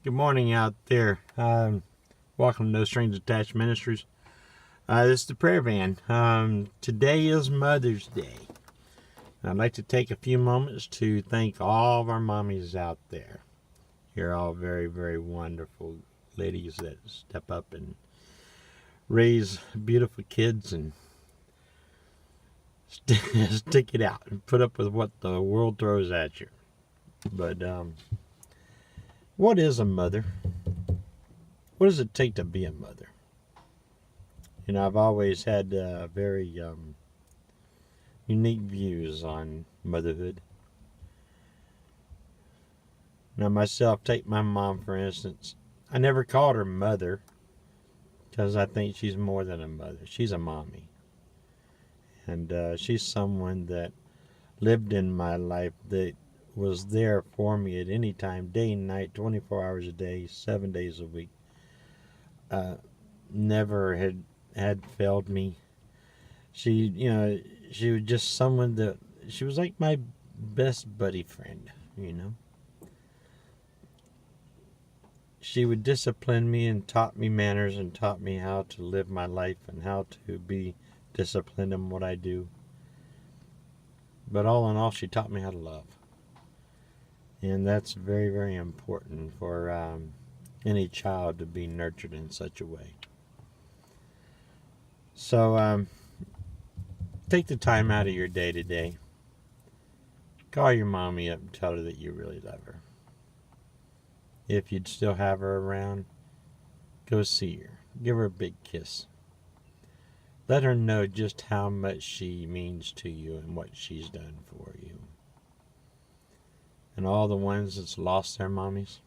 Good morning out there. Welcome to No Strings Attached Ministries. This is the prayer van. Today is Mother's Day. I'd like to take a few moments to thank all of our mommies out there. You're all very, very wonderful ladies that step up and raise beautiful kids and stick it out and put up with what the world throws at you. But what is a mother? What does it take to be a mother? I've always had very unique views on motherhood. Now, myself, take my mom for instance. I never called her mother because I think she's more than a mother. She's a mommy. And she's someone that lived in my life, that was there for me at any time, day and night, 24 hours a day, 7 days a week. Never had failed me. She was just someone that, she was like my best buddy friend. She would discipline me and taught me manners and taught me how to live my life and how to be disciplined in what I do. But all in all, she taught me how to love. And that's very, very important for any child to be nurtured in such a way. So take the time out of your day today. Call your mommy up and tell her that you really love her. If you'd still have her around, go see her. Give her a big kiss. Let her know just how much she means to you and what she's done for you. And all the ones that's lost their mommies,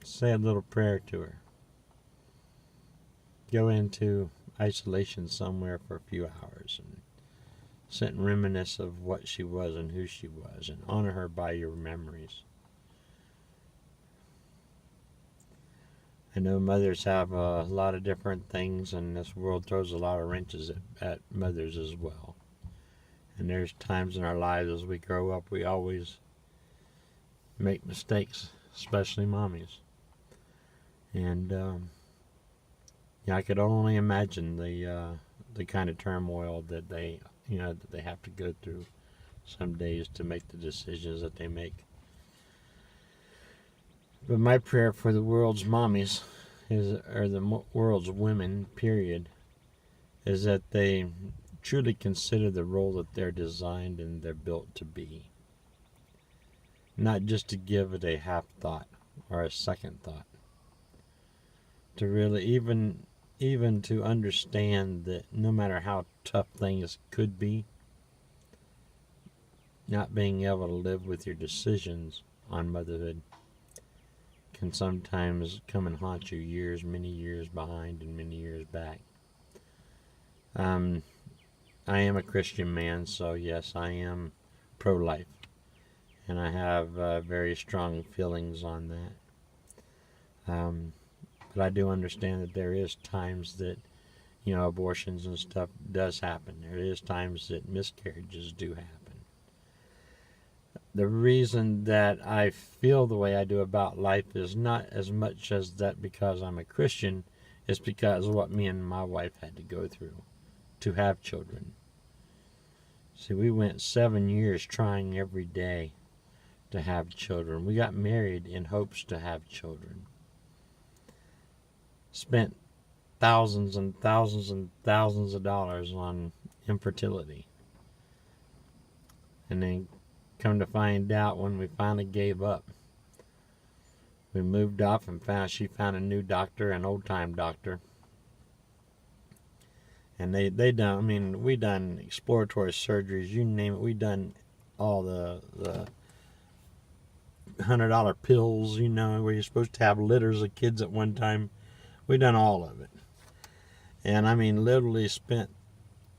say a little prayer to her. Go into isolation somewhere for a few hours and sit and reminisce of what she was and who she was, and honor her by your memories. I know mothers have a lot of different things, and this world throws a lot of wrenches at mothers as well. And there's times in our lives as we grow up, we always make mistakes, especially mommies. And I could only imagine the kind of turmoil that they have to go through some days to make the decisions that they make. But my prayer for the world's mommies or the world's women, period, is that they truly consider the role that they're designed and they're built to be. Not just to give it a half thought or a second thought. To really even to understand that no matter how tough things could be, not being able to live with your decisions on motherhood can sometimes come and haunt you many years behind and many years back. I am a Christian man, so yes, I am pro-life. And I have very strong feelings on that. But I do understand that there is times that, abortions and stuff does happen. There is times that miscarriages do happen. The reason that I feel the way I do about life is not as much as that because I'm a Christian. It's because of what me and my wife had to go through to have children. See, we went 7 years trying every day to have children. We got married in hopes to have children. Spent thousands and thousands and thousands of dollars on infertility. And then come to find out, when we finally gave up, we moved off and she found a new doctor, an old time doctor. And we done exploratory surgeries, you name it. We done all the $100 pills, where you're supposed to have litters of kids at one time. We done all of it. And literally spent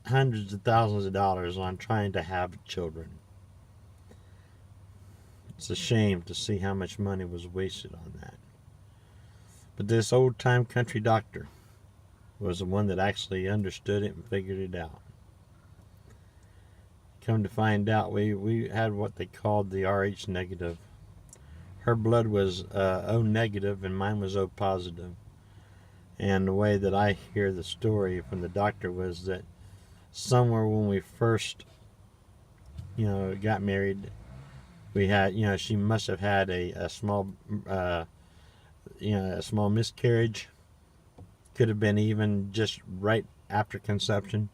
hundreds of thousands of dollars on trying to have children. It's a shame to see how much money was wasted on that. But this old time country doctor was the one that actually understood it and figured it out. Come to find out, we had what they called the Rh negative her blood was O negative and mine was O positive. And the way that I hear the story from the doctor was that somewhere when we first, got married, we had, she must have had a small, a small miscarriage. Could have been even just right after conception.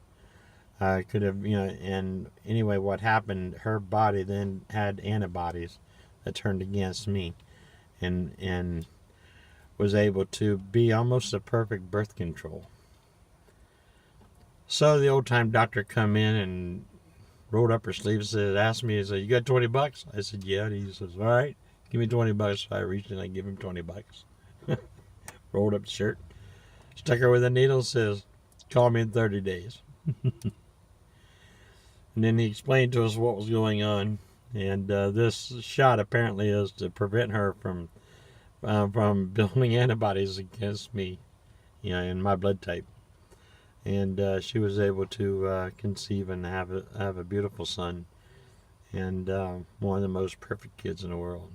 Could have, and anyway, what happened, her body then had antibodies that turned against me and was able to be almost a perfect birth control. So the old time doctor come in and rolled up her sleeves and asked me, he said, "You got $20?" I said, "Yeah." And he says, "All right, give me $20." So I reached in and I give him $20. Rolled up the shirt, stuck her with a needle, says, "Call me in 30 days." And then he explained to us what was going on. And this shot apparently is to prevent her from building antibodies against me, in my blood type. And she was able to conceive and have a beautiful son, and one of the most perfect kids in the world.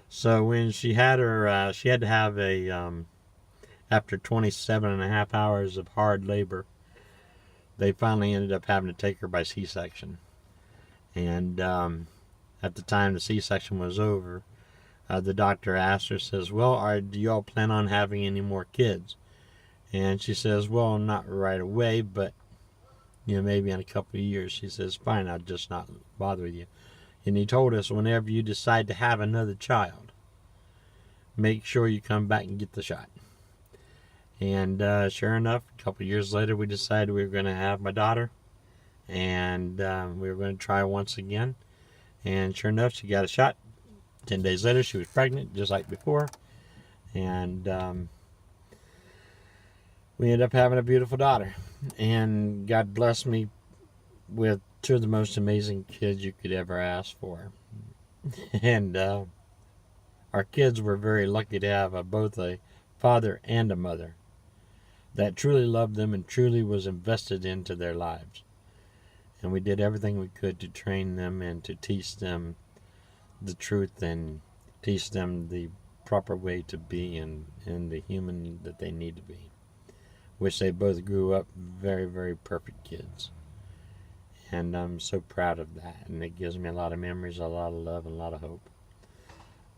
So when she had her, she had to have after 27 and a half hours of hard labor, they finally ended up having to take her by C-section. And at the time the C-section was over, the doctor asked her, says, "Well, do you all plan on having any more kids?" And she says, "Well, not right away, but maybe in a couple of years." She says, "Fine, I'll just not bother with you." And he told us, whenever you decide to have another child, make sure you come back and get the shot. And sure enough, a couple of years later, we decided we were going to have my daughter, and we were going to try once again. And sure enough, she got a shot. 10 days later, she was pregnant, just like before. And we ended up having a beautiful daughter. And God blessed me with two of the most amazing kids you could ever ask for. And our kids were very lucky to have both a father and a mother that truly loved them and truly was invested into their lives. And we did everything we could to train them and to teach them the truth and teach them the proper way to be and the human that they need to be. Which they both grew up very, very perfect kids. And I'm so proud of that. And it gives me a lot of memories, a lot of love, and a lot of hope.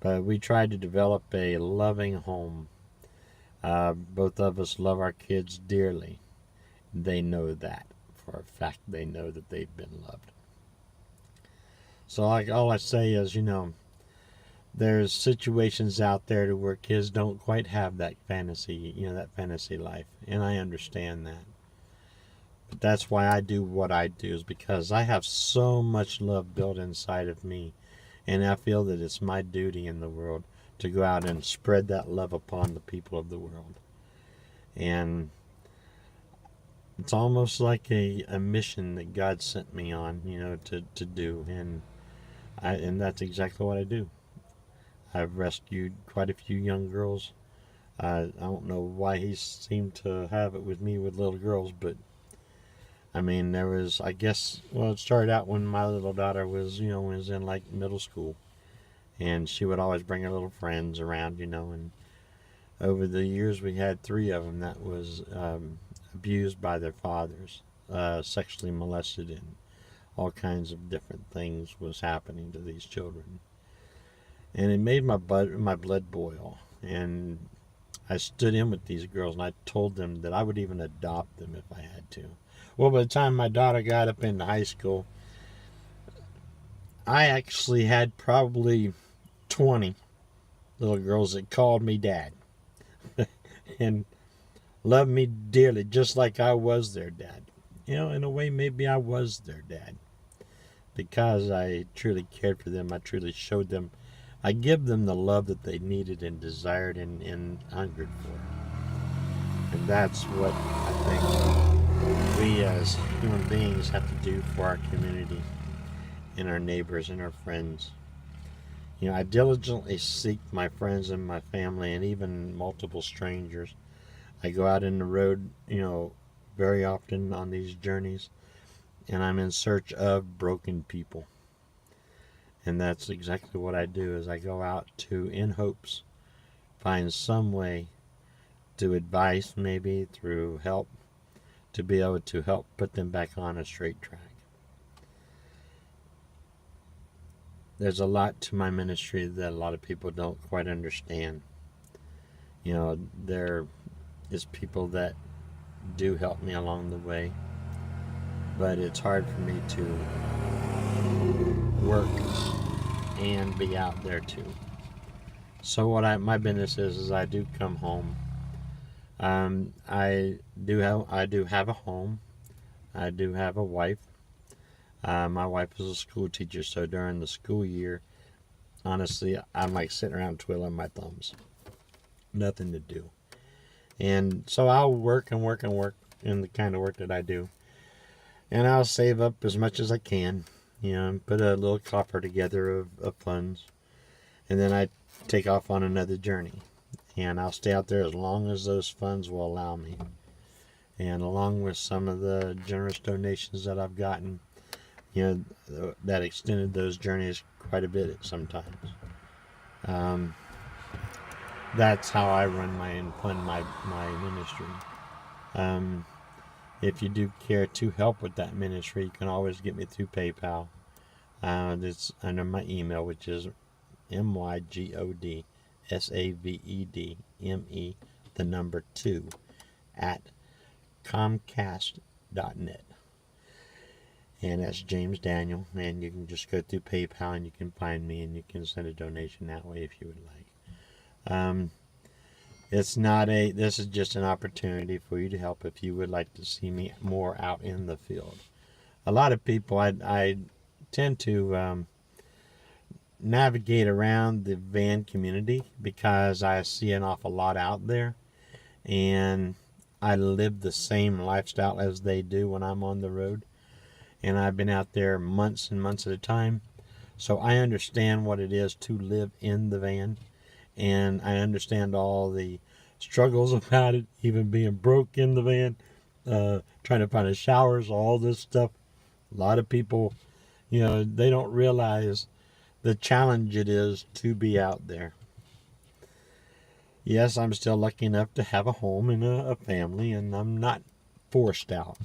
But we tried to develop a loving home. Both of us love our kids dearly. They know that. For a fact, they know that they've been loved. So all I say is, there's situations out there to where kids don't quite have that fantasy, that fantasy life. And I understand that. But that's why I do what I do, is because I have so much love built inside of me. And I feel that it's my duty in the world to go out and spread that love upon the people of the world. And it's almost like a mission that God sent me on, to do. And that's exactly what I do. I've rescued quite a few young girls. I don't know why he seemed to have it with me with little girls, but I mean, there was, I guess, well, it started out when my little daughter was, was in like middle school. And she would always bring her little friends around, and over the years we had 3 of them that was abused by their fathers, sexually molested, and all kinds of different things was happening to these children. And it made my blood boil. And I stood in with these girls and I told them that I would even adopt them if I had to. Well, by the time my daughter got up into high school, I actually had probably 20 little girls that called me dad and loved me dearly, just like I was their dad. In a way, maybe I was their dad, because I truly cared for them. I truly showed them. I give them the love that they needed and desired and hungered for. And that's what I think we as human beings have to do for our community and our neighbors and our friends. I diligently seek my friends and my family and even multiple strangers. I go out in the road, very often on these journeys, and I'm in search of broken people. And that's exactly what I do, is I go out to, in hopes, find some way to advise, maybe through help, to be able to help put them back on a straight track. There's a lot to my ministry that a lot of people don't quite understand. You know, there is people that do help me along the way, but it's hard for me to work and be out there too. So my business is I do come home. I do have a home. I do have a wife. My wife is a school teacher, so during the school year, honestly, I'm like sitting around twiddling my thumbs. Nothing to do. And so I'll work and work and work in the kind of work that I do. And I'll save up as much as I can, and put a little coffer together of funds. And then I take off on another journey. And I'll stay out there as long as those funds will allow me. And along with some of the generous donations that I've gotten, that extended those journeys quite a bit sometimes. That's how I run and fund my ministry. If you do care to help with that ministry, you can always get me through PayPal. It's under my email, which is mygodsavedme2 at comcast.net. And that's James Daniel, and you can just go through PayPal and you can find me, and you can send a donation that way if you would like. This is just an opportunity for you to help if you would like to see me more out in the field. A lot of people, I tend to navigate around the van community because I see an awful lot out there, and I live the same lifestyle as they do when I'm on the road. And I've been out there months and months at a time, so I understand what it is to live in the van, and I understand all the struggles about it, even being broke in the van, trying to find the showers, all this stuff. A lot of people, they don't realize the challenge it is to be out there. Yes, I'm still lucky enough to have a home and a family, and I'm not forced out.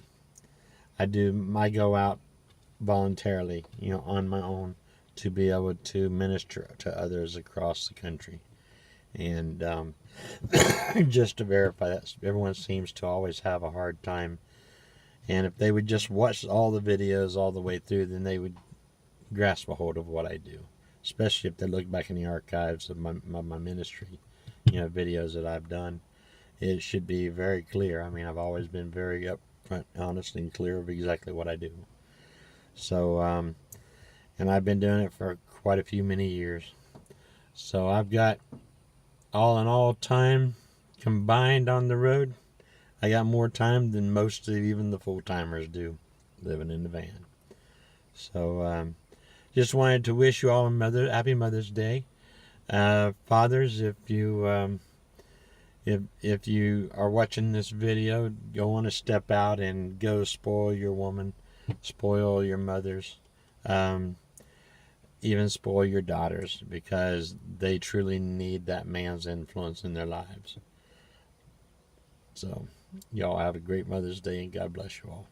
I go out voluntarily, on my own, to be able to minister to others across the country. And just to verify that, everyone seems to always have a hard time. And if they would just watch all the videos all the way through, then they would grasp a hold of what I do. Especially if they look back in the archives of my ministry, videos that I've done. It should be very clear. I mean, I've always been very upfront, honest, and clear of exactly what I do. So, and I've been doing it for quite a many years. So I've got, all in all, time combined on the road, I got more time than most of even the full-timers do living in the van. So just wanted to wish you all a happy Mother's Day. Fathers, if you are watching this video, go want to step out and go spoil your woman, spoil your mothers, even spoil your daughters, because they truly need that man's influence in their lives. So, y'all have a great Mother's Day, and God bless you all.